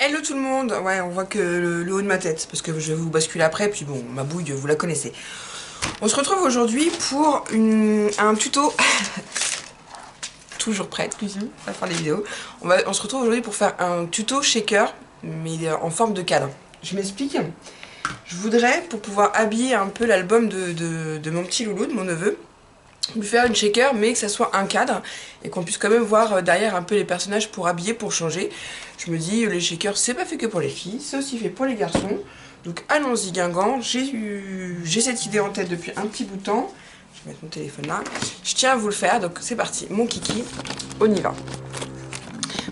Hello tout le monde. Ouais, on voit que le haut de ma tête, parce que je vais vous basculer après, puis bon, ma bouille, vous la connaissez. On se retrouve aujourd'hui pour un tuto, toujours prête, cuisine, à faire des vidéos. On se retrouve aujourd'hui pour faire un tuto shaker, mais en forme de cadre. Je m'explique. Je voudrais, pour pouvoir habiller un peu l'album de mon petit loulou, de mon neveu, lui faire une shaker mais que ça soit un cadre et qu'on puisse quand même voir derrière un peu les personnages pour habiller, pour changer. Je me dis les shakers c'est pas fait que pour les filles, c'est aussi fait pour les garçons. Donc allons-y Guingamp, j'ai cette idée en tête depuis un petit bout de temps. Je vais mettre mon téléphone là. Je tiens à vous le faire, donc c'est parti, mon kiki, on y va.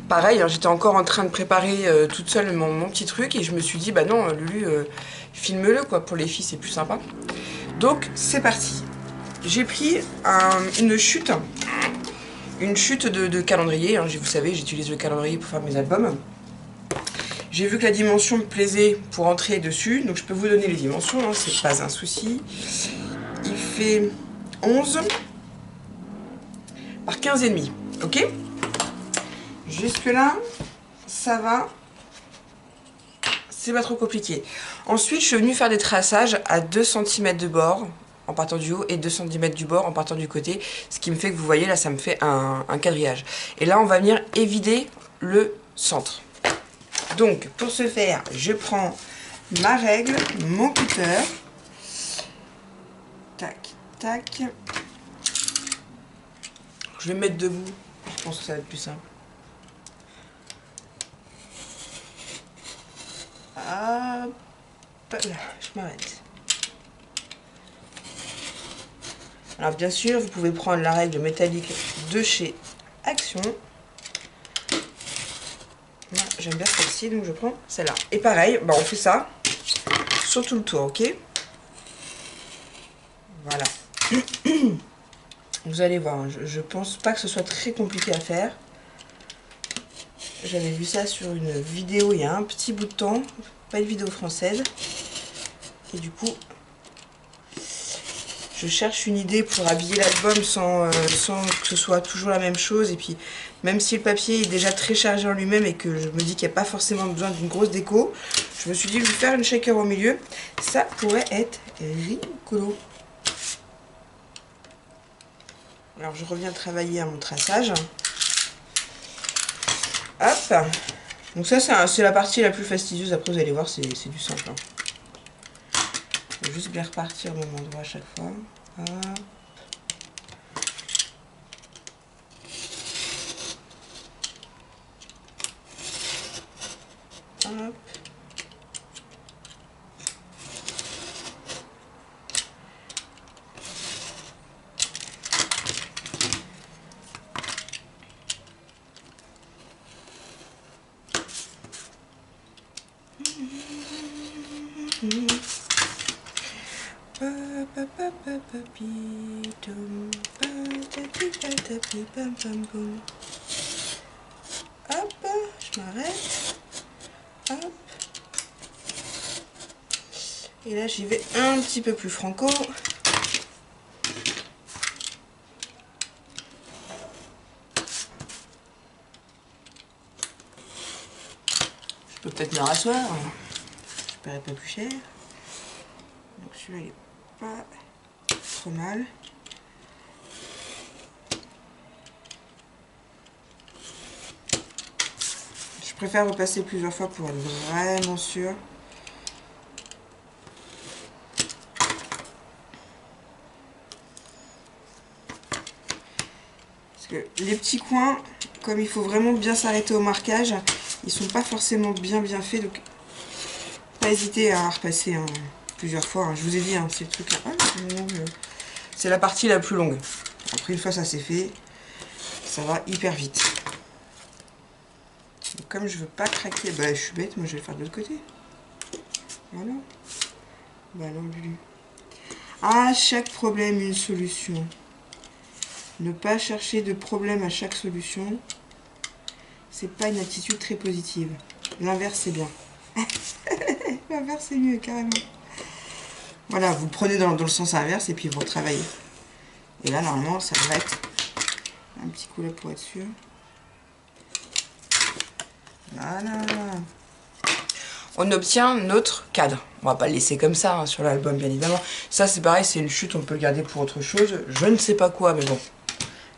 Pareil, hein, j'étais encore en train de préparer toute seule mon petit truc et je me suis dit bah non Lulu, filme-le quoi, pour les filles c'est plus sympa. Donc c'est parti. J'ai pris une chute de calendrier, hein. Vous savez, j'utilise le calendrier pour faire mes albums. J'ai vu que la dimension me plaisait pour entrer dessus, donc je peux vous donner les dimensions, hein, c'est pas un souci. Il fait 11 par 15,5, ok? Jusque là, ça va, c'est pas trop compliqué. Ensuite, je suis venue faire des traçages à 2 cm de bord, en partant du haut, et 2 cm du bord en partant du côté, ce qui me fait que vous voyez là ça me fait un quadrillage. Et là on va venir évider le centre. Donc pour ce faire, je prends ma règle, mon cutter, tac tac, je vais me mettre debout, je pense que ça va être plus simple. Hop là, je m'arrête. Alors bien sûr, vous pouvez prendre la règle métallique de chez Action. Moi, j'aime bien celle-ci, donc je prends celle-là. Et pareil, bah on fait ça sur tout le tour, ok? Voilà. Vous allez voir, je pense pas que ce soit très compliqué à faire. J'avais vu ça sur une vidéo il y a un petit bout de temps, pas une vidéo française. Et du coup, je cherche une idée pour habiller l'album sans que ce soit toujours la même chose. Et puis, même si le papier est déjà très chargé en lui-même et que je me dis qu'il n'y a pas forcément besoin d'une grosse déco, je me suis dit, lui faire une shaker au milieu, ça pourrait être rigolo. Alors, je reviens travailler à mon traçage. Hop. Donc ça, c'est la partie la plus fastidieuse. Après, vous allez voir, c'est du simple. Je vais juste bien repartir au même endroit à chaque fois. Hop. Hop. Hop, je m'arrête. Hop. Et là, j'y vais un petit peu plus franco. Je peux peut-être me rasseoir. Je paierai pas plus cher. Donc celui-là, il est pas trop mal. Je préfère repasser plusieurs fois pour être vraiment sûr. Parce que les petits coins, comme il faut vraiment bien s'arrêter au marquage, ils sont pas forcément bien faits. Donc pas hésiter à repasser plusieurs fois. Hein. Je vous ai dit, hein, c'est le truc là. C'est la partie la plus longue. Après une fois ça c'est fait, ça va hyper vite. Donc, comme je veux pas craquer, bah je suis bête, moi je vais le faire de l'autre côté. Voilà. Bah non, Lulu. À chaque problème, une solution. Ne pas chercher de problème à chaque solution, c'est pas une attitude très positive. L'inverse c'est bien. L'inverse c'est mieux, carrément. Voilà, vous prenez dans le sens inverse et puis vous retravaillez. Et là, normalement, ça devrait être un petit coup là pour être sûr. Voilà. on obtient notre cadre. On va pas le laisser comme ça hein, sur l'album, bien évidemment. Ça, c'est pareil, c'est une chute, on peut le garder pour autre chose. Je ne sais pas quoi, mais bon,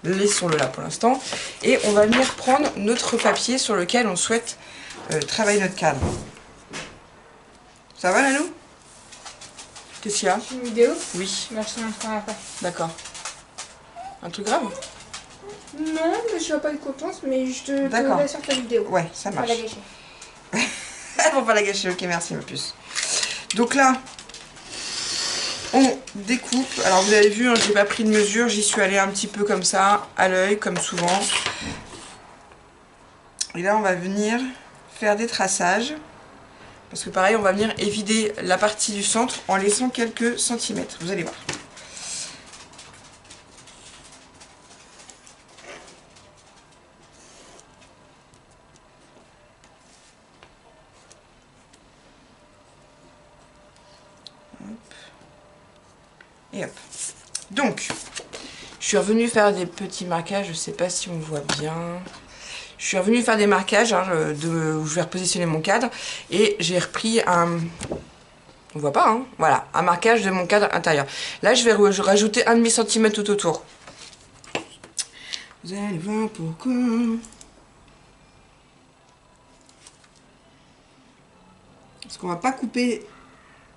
laissons-le là pour l'instant. Et on va venir prendre notre papier sur lequel on souhaite travailler notre cadre. Ça va, Nanou? Qu'est-ce qu'il y a? Une vidéo? Oui. Bah, je t'en montrerai après. D'accord. Un truc grave? Non, mais je vais pas être contente, mais je te D'accord. sur ta vidéo. Ouais, ça marche. Pas la gâcher. Pour pas la gâcher, ok, merci ma puce. Donc là, on découpe. Alors vous avez vu, hein, j'ai pas pris de mesure, j'y suis allée un petit peu comme ça, à l'œil, comme souvent. Et là, on va venir faire des traçages. Parce que pareil, on va venir évider la partie du centre en laissant quelques centimètres. Vous allez voir. Et hop. Donc, je suis revenue faire des petits marquages. Je ne sais pas si on voit bien. Je suis revenue faire des marquages hein, où je vais repositionner mon cadre. Et j'ai repris un... On voit pas, hein. Voilà, un marquage de mon cadre intérieur. Là, je vais rajouter 1,5 cm tout autour. Vous allez voir pourquoi. Parce qu'on va pas couper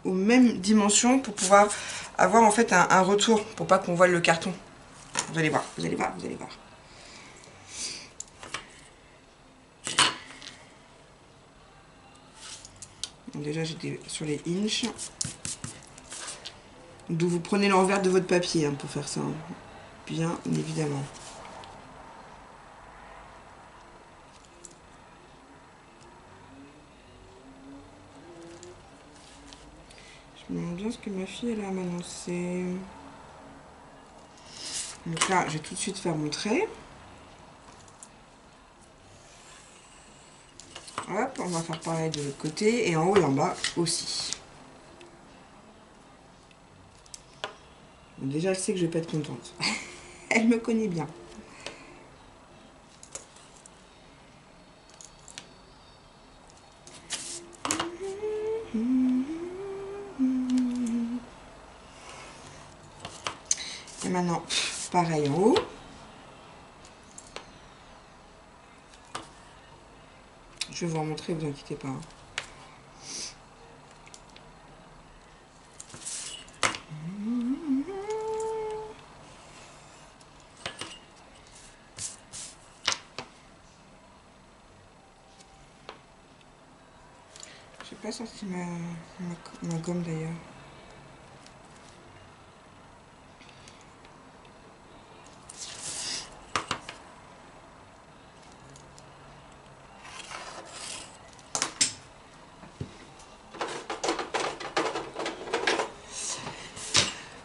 aux mêmes dimensions pour pouvoir avoir en fait un retour, pour pas qu'on voie le carton. Vous allez voir, vous allez voir, vous allez voir. Donc déjà j'étais sur les inches. D'où vous prenez l'envers de votre papier hein, pour faire ça, hein. Bien évidemment. Je me demande bien ce que ma fille elle a annoncé. Donc là, je vais tout de suite faire mon trait. Hop, on va faire pareil de l'autre côté et en haut et en bas aussi. Bon, déjà, elle sait que je vais pas être contente. Elle me connaît bien. Et maintenant, pareil en haut. Je vais vous remontrer, vous inquiétez pas. J'ai pas sorti ma gomme d'ailleurs.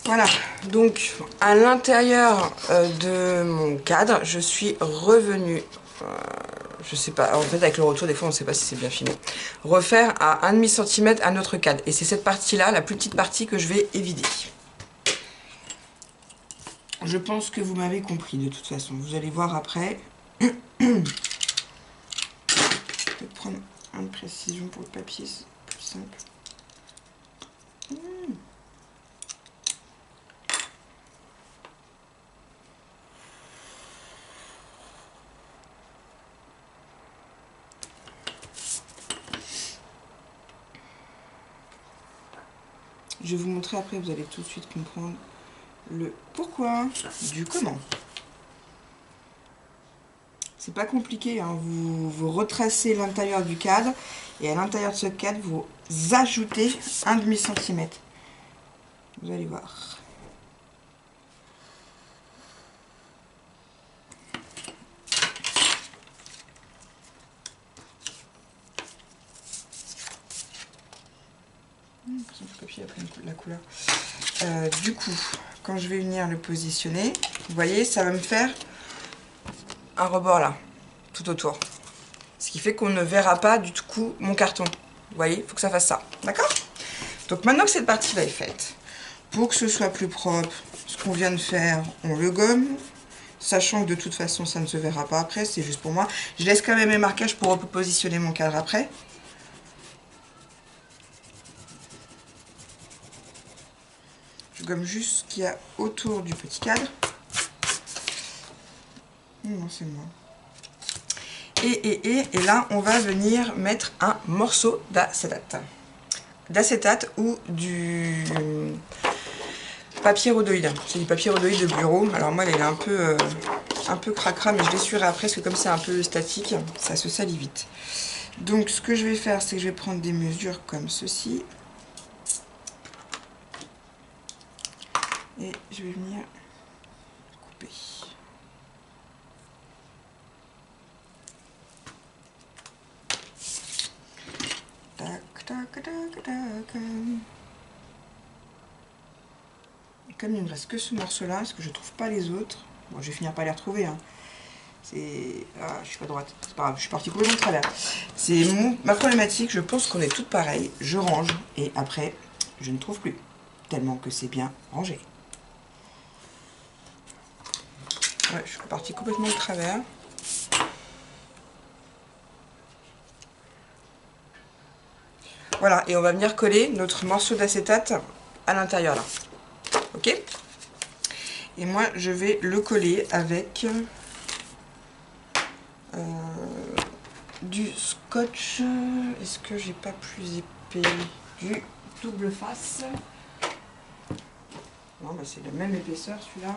Voilà, donc à l'intérieur de mon cadre, je suis revenue, je sais pas, en fait avec le retour des fois on ne sait pas si c'est bien filmé, refaire à 1,5 cm à notre cadre. Et c'est cette partie-là, la plus petite partie que je vais évider. Je pense que vous m'avez compris de toute façon, vous allez voir après. Je vais prendre une précision pour le papier, c'est plus simple. Je vais vous montrer après, vous allez tout de suite comprendre le pourquoi du comment. C'est pas compliqué, hein. Vous retracez l'intérieur du cadre et à l'intérieur de ce cadre, vous ajoutez 1,5 cm. Vous allez voir. Le papier a pris la couleur. Du coup, quand je vais venir le positionner, vous voyez, ça va me faire un rebord là, tout autour. Ce qui fait qu'on ne verra pas du coup mon carton. Vous voyez, il faut que ça fasse ça. D'accord? Donc maintenant que cette partie-là est faite, pour que ce soit plus propre, ce qu'on vient de faire, on le gomme. Sachant que de toute façon, ça ne se verra pas après, c'est juste pour moi. Je laisse quand même mes marquages pour repositionner mon cadre après. Je gomme juste ce qu'il y a autour du petit cadre. Non, c'est moi. Et là, on va venir mettre un morceau d'acétate. D'acétate ou du papier rhodoïde. C'est du papier rhodoïde de bureau. Alors moi, il est un peu cracra, mais je l'essuierai après, parce que comme c'est un peu statique, ça se salit vite. Donc, ce que je vais faire, c'est que je vais prendre des mesures comme ceci. Et je vais venir couper. Tac, tac, tac, tac. Et comme il ne me reste que ce morceau-là, parce que je ne trouve pas les autres, bon, je vais finir par les retrouver. Hein. C'est... Ah, je suis pas droite, c'est pas grave, je suis partie complètement de travers. C'est ma problématique, je pense qu'on est toutes pareilles. Je range et après, je ne trouve plus. Tellement que c'est bien rangé. Ouais, je suis partie complètement de travers. Voilà, et on va venir coller notre morceau d'acétate à l'intérieur là. Ok? Et moi, je vais le coller avec du scotch. Est-ce que j'ai pas plus épais? Du double face. Non, bah c'est la même épaisseur celui-là.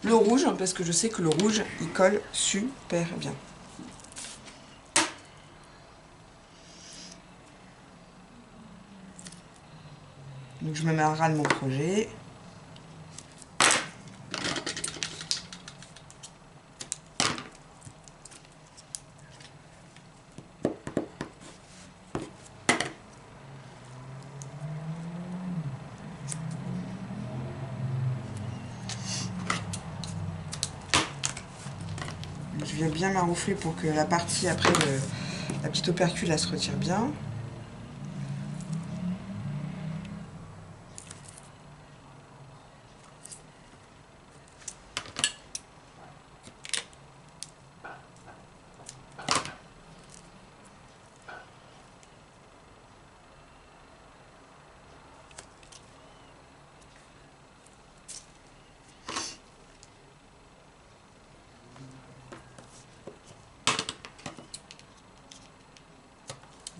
Le rouge, parce que je sais que le rouge, il colle super bien. Donc je me mets à ras de mon projet. Je viens bien maroufler pour que la partie après, la petite opercule, elle se retire bien.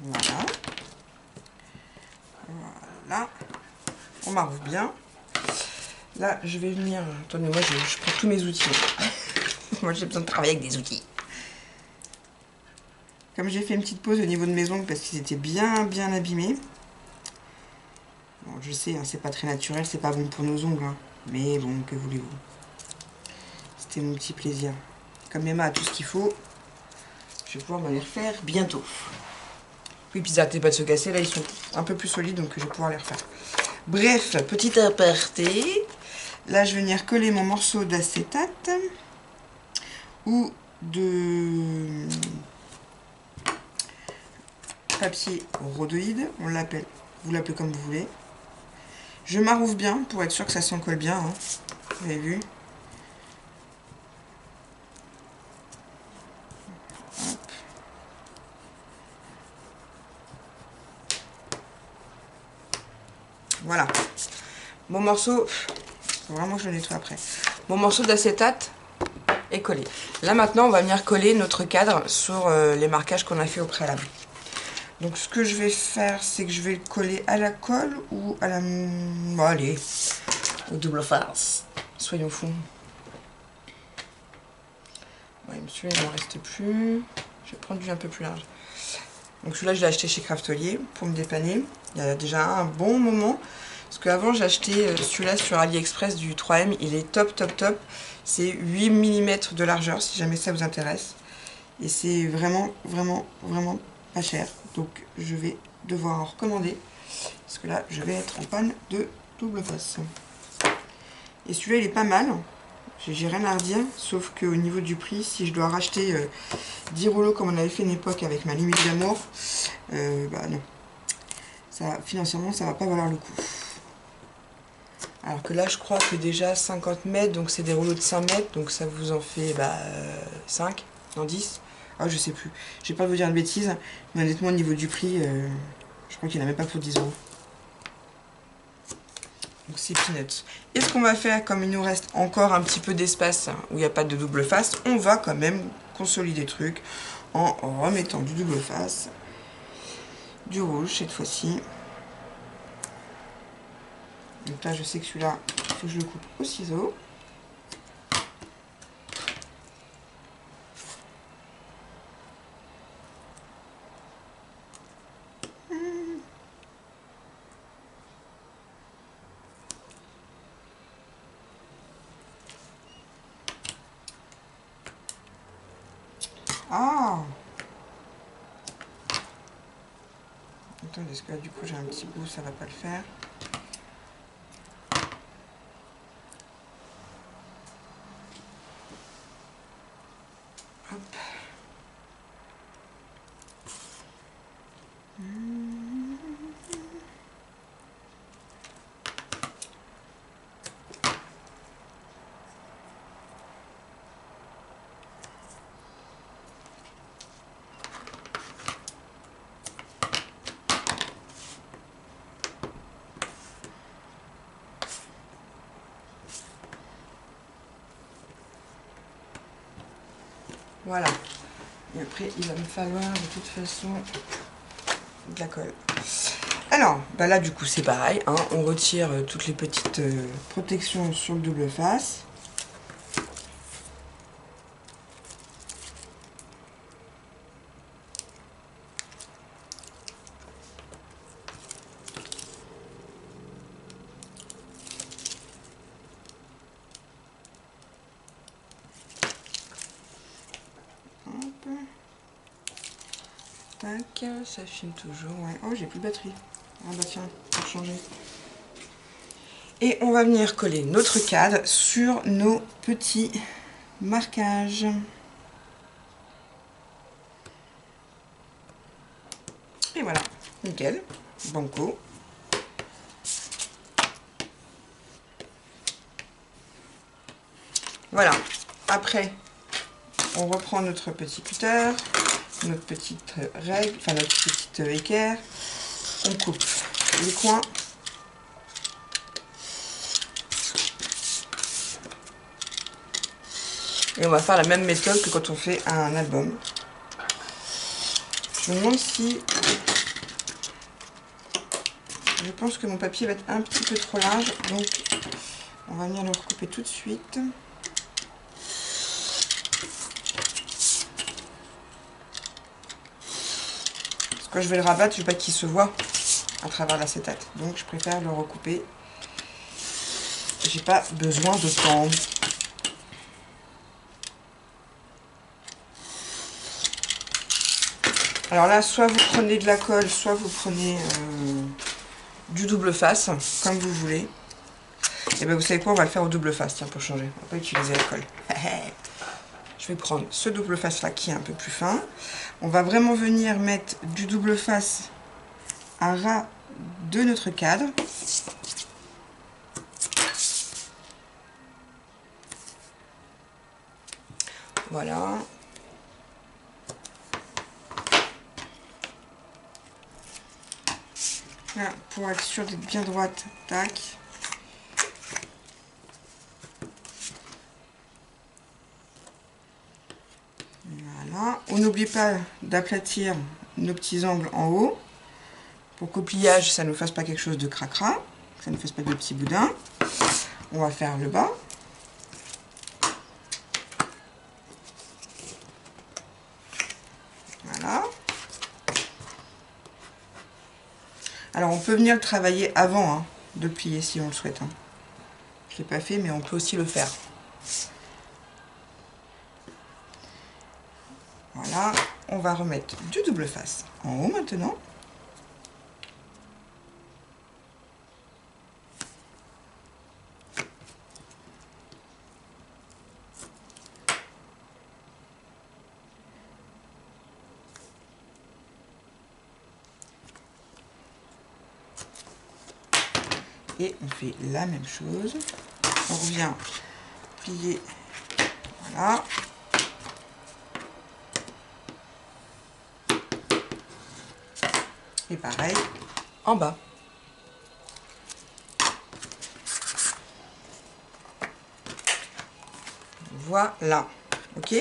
Voilà. Voilà. On maroufle bien. Là, je vais venir... Attendez, moi, je prends tous mes outils. Moi, j'ai besoin de travailler avec des outils. Comme j'ai fait une petite pause au niveau de mes ongles parce qu'ils étaient bien abîmés. Bon, je sais, hein, c'est pas très naturel, c'est pas bon pour nos ongles. Hein. Mais bon, que voulez-vous? C'était mon petit plaisir. Comme Emma a tout ce qu'il faut, je vais pouvoir me les refaire bientôt. Oui, puis arrêtez pas de se casser, là ils sont un peu plus solides, donc je vais pouvoir les refaire. Bref, petit aparté. Là, je vais venir coller mon morceau d'acétate ou de papier rhodoïde, on l'appelle, vous l'appelez comme vous voulez. Je maroufle bien pour être sûr que ça s'en colle bien, hein. Vous avez vu? Hop. Voilà. Mon morceau, faut vraiment que je le nettoie après. Mon morceau d'acétate est collé. Là maintenant, on va venir coller notre cadre sur les marquages qu'on a fait au préalable. Donc ce que je vais faire, c'est que je vais le coller à la colle ou à la... Bon, allez, au double face. Soyons fous. Ouais, celui-là, il n'en reste plus. Je vais prendre du un peu plus large. Donc celui-là, je l'ai acheté chez Craftelier pour me dépanner. Il y a déjà un bon moment. Parce qu'avant, j'ai acheté celui-là sur AliExpress du 3M. Il est top. C'est 8 mm de largeur, si jamais ça vous intéresse. Et c'est vraiment pas cher. Donc je vais devoir en recommander. Parce que là, je vais être en panne de double face. Et celui-là, il est pas mal. J'ai rien à redire. Sauf qu'au niveau du prix, si je dois racheter 10 rouleaux comme on avait fait une époque avec ma limite d'amour, bah non. Ça, financièrement, ça va pas valoir le coup. Alors que là, je crois que déjà 50 mètres, donc c'est des rouleaux de 5 mètres, donc ça vous en fait 5, non 10. Ah, je sais plus. Je vais pas vous dire de bêtises, mais honnêtement, au niveau du prix, Je crois qu'il n'a même pas pour 10 euros. Donc c'est peanuts. Et ce qu'on va faire, comme il nous reste encore un petit peu d'espace où il n'y a pas de double face, on va quand même consolider le truc en remettant du double face, du rouge cette fois-ci. Donc là je sais que celui-là, il faut que je le coupe au ciseau. Ah! Attendez, parce que là, du coup, j'ai un petit bout, ça va pas le faire. Hop. Voilà. Et après, il va me falloir de toute façon de la colle. Alors, bah là, du coup, c'est pareil. Hein, on retire toutes les petites protections sur le double face. Tac, ça filme toujours. Ouais. Oh, j'ai plus de batterie. Ah bah tiens, pour changer. Et on va venir coller notre cadre sur nos petits marquages. Et voilà, nickel, banco. Voilà, après, on reprend notre petit cutter, notre petite règle, enfin notre petite équerre. On coupe les coins. Et on va faire la même méthode que quand on fait un album. Je me demande si... Je pense que mon papier va être un petit peu trop large, donc on va venir le recouper tout de suite. Parce que je vais le rabattre, je ne veux pas qu'il se voit à travers l'acétate. Donc je préfère le recouper. J'ai pas besoin de temps. Alors là, soit vous prenez de la colle, soit vous prenez du double face, comme vous voulez. Et bien vous savez quoi, on va le faire au double face, tiens, pour changer. On va pas utiliser la colle. Je vais prendre ce double face là qui est un peu plus fin. On va vraiment venir mettre du double face à ras de notre cadre. Voilà. Là, pour être sûr d'être bien droite, tac. Voilà. On n'oublie pas d'aplatir nos petits angles en haut pour qu'au pliage, ça ne nous fasse pas quelque chose de cracra, que ça ne fasse pas de petits boudins. On va faire le bas. Voilà. Alors on peut venir le travailler avant de plier si on le souhaite. Je ne l'ai pas fait, mais on peut aussi le faire. Voilà, on va remettre du double face en haut maintenant. Et on fait la même chose. On revient plier. Voilà. Et pareil en bas. Voilà, ok.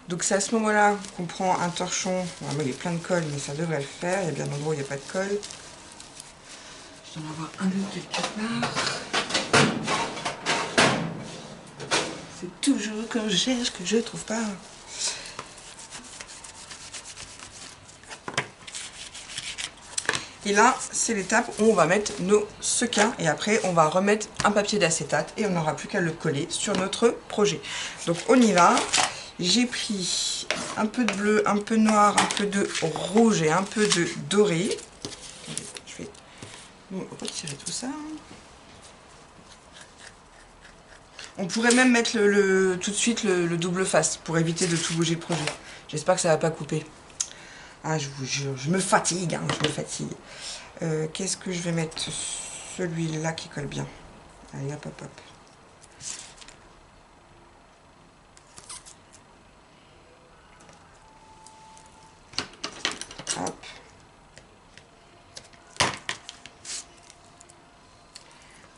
Donc c'est à ce moment-là qu'on prend un torchon. Bon, il est plein de colle, mais ça devrait le faire. Il y a bien un endroit où il n'y a pas de colle. Je dois en avoir un autre quelque part. C'est toujours quand je cherche que je trouve pas. Et là, c'est l'étape où on va mettre nos sequins et après on va remettre un papier d'acétate et on n'aura plus qu'à le coller sur notre projet. Donc on y va. J'ai pris un peu de bleu, un peu de noir, un peu de rouge et un peu de doré. Je vais retirer tout ça. On pourrait même mettre tout de suite le double face pour éviter de tout bouger le projet. J'espère que ça va pas couper. Ah, je vous jure, je me fatigue, hein, je me fatigue. Qu'est-ce que je vais mettre? Celui-là qui colle bien. Allez, hop, hop, hop. Hop.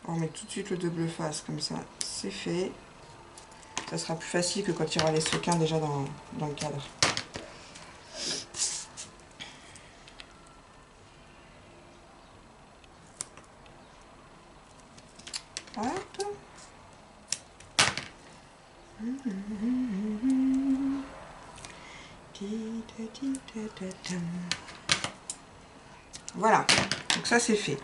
On met tout de suite le double face, comme ça, c'est fait. Ça sera plus facile que quand il y aura les sequins déjà dans le cadre. Hop. Voilà, donc ça c'est fait.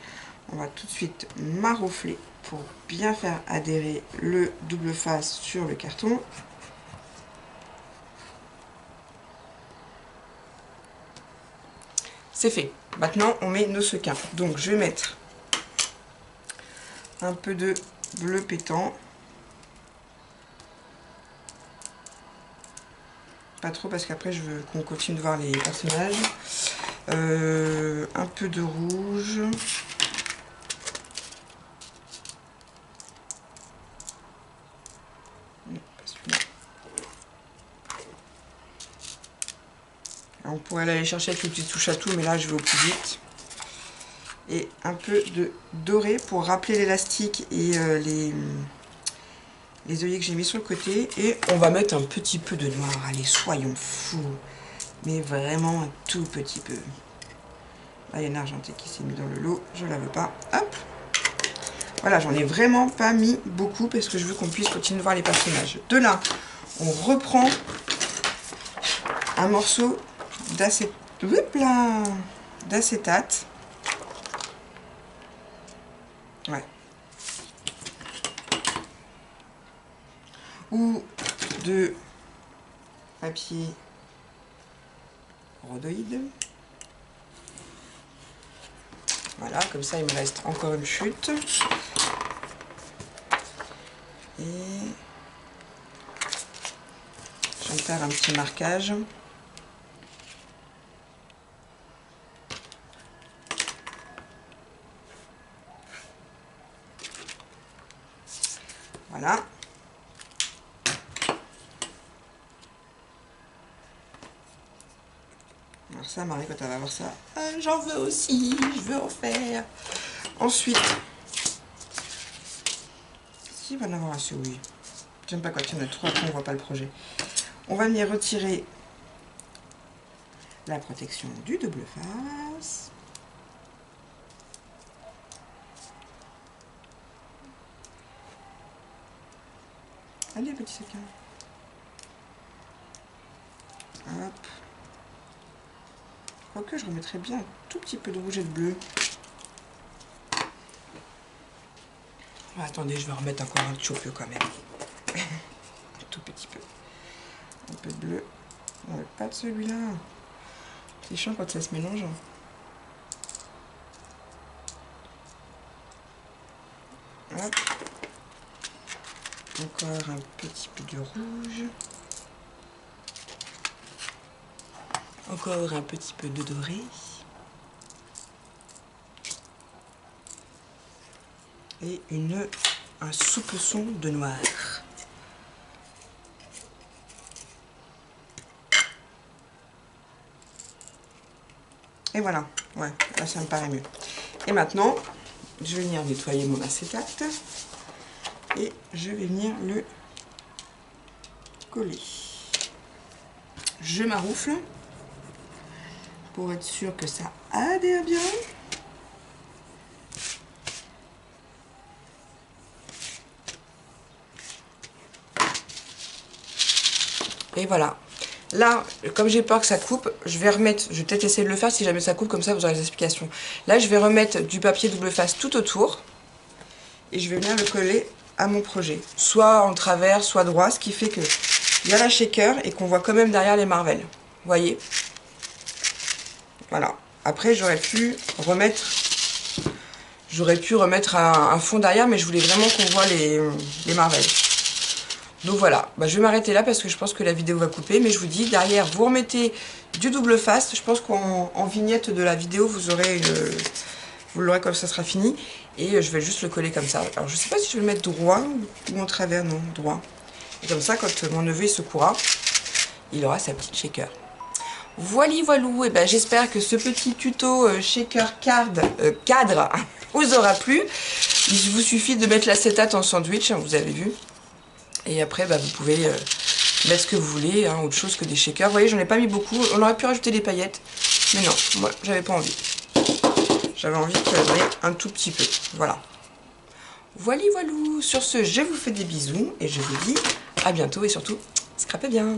On va tout de suite maroufler pour bien faire adhérer le double face sur le carton. C'est fait. Maintenant, on met nos sequins. Donc, je vais mettre un peu de bleu pétant. Pas trop parce qu'après, je veux qu'on continue de voir les personnages. Un peu de rouge. On pourrait aller chercher avec une petite touche à tout, mais là, je vais au plus vite. Et un peu de doré pour rappeler l'élastique et les œillets que j'ai mis sur le côté. Et on va mettre un petit peu de noir. Allez, soyons fous. Mais vraiment un tout petit peu. Là, il y a une argentée qui s'est mise dans le lot. Je la veux pas. Hop. Voilà, j'en ai vraiment pas mis beaucoup parce que je veux qu'on puisse continuer de voir les personnages. De là, on reprend un morceau d'acétate. Ouais. Ou de papier rhodoïde. Voilà, comme ça il me reste encore une chute. Et je vais me faire un petit marquage. Voilà. Alors ça, Marie, quand elle va voir ça, j'en veux aussi, je veux en faire. Ensuite, s'il va en avoir assez, oui. J'aime pas quand il y en a trop, après on voit pas le projet. On va venir retirer la protection du double face. Allez, petit sequin. Hop. Quoique je remettrais bien un tout petit peu de rouge et de bleu. Ah, attendez, je vais remettre encore un petit peu quand même. Un tout petit peu. Un peu de bleu. Non, pas de celui-là. C'est chiant quand ça se mélange. Hop. Encore un petit peu de rouge. Encore un petit peu de doré. Et un soupçon de noir. Et voilà, ouais, là ça me paraît mieux. Et maintenant, je vais venir nettoyer mon acétate et je vais venir le coller. Je maroufle pour être sûr que ça adhère bien. Et voilà. Là, comme j'ai peur que ça coupe, je vais peut-être essayer de le faire si jamais ça coupe, comme ça vous aurez les explications. Là, je vais remettre du papier double face tout autour et je vais venir le coller à mon projet. Soit en travers, soit droit, ce qui fait que il y a la shaker et qu'on voit quand même derrière les marvels. Vous voyez? Voilà. Après, j'aurais pu remettre un fond derrière, mais je voulais vraiment qu'on voit les marvels. Donc voilà, je vais m'arrêter là parce que je pense que la vidéo va couper. Mais je vous dis, derrière, vous remettez du double face. Je pense qu'en vignette de la vidéo, vous l'aurez comme ça sera fini. Et je vais juste le coller comme ça. Alors je sais pas si je vais le mettre droit ou en travers, non, droit. Et comme ça, quand mon neveu il secouera, il aura sa petite shaker. Voili voilou, et j'espère que ce petit tuto shaker cadre vous aura plu. Il vous suffit de mettre l'acétate en sandwich, hein, vous avez vu. Et après, vous pouvez mettre ce que vous voulez, hein, autre chose que des shakers. Vous voyez, j'en ai pas mis beaucoup. On aurait pu rajouter des paillettes. Mais non, moi, j'avais pas envie. J'avais envie qu'il y en ait un tout petit peu. Voilà. Voili voilou. Sur ce, je vous fais des bisous. Et je vous dis à bientôt. Et surtout, scrapez bien.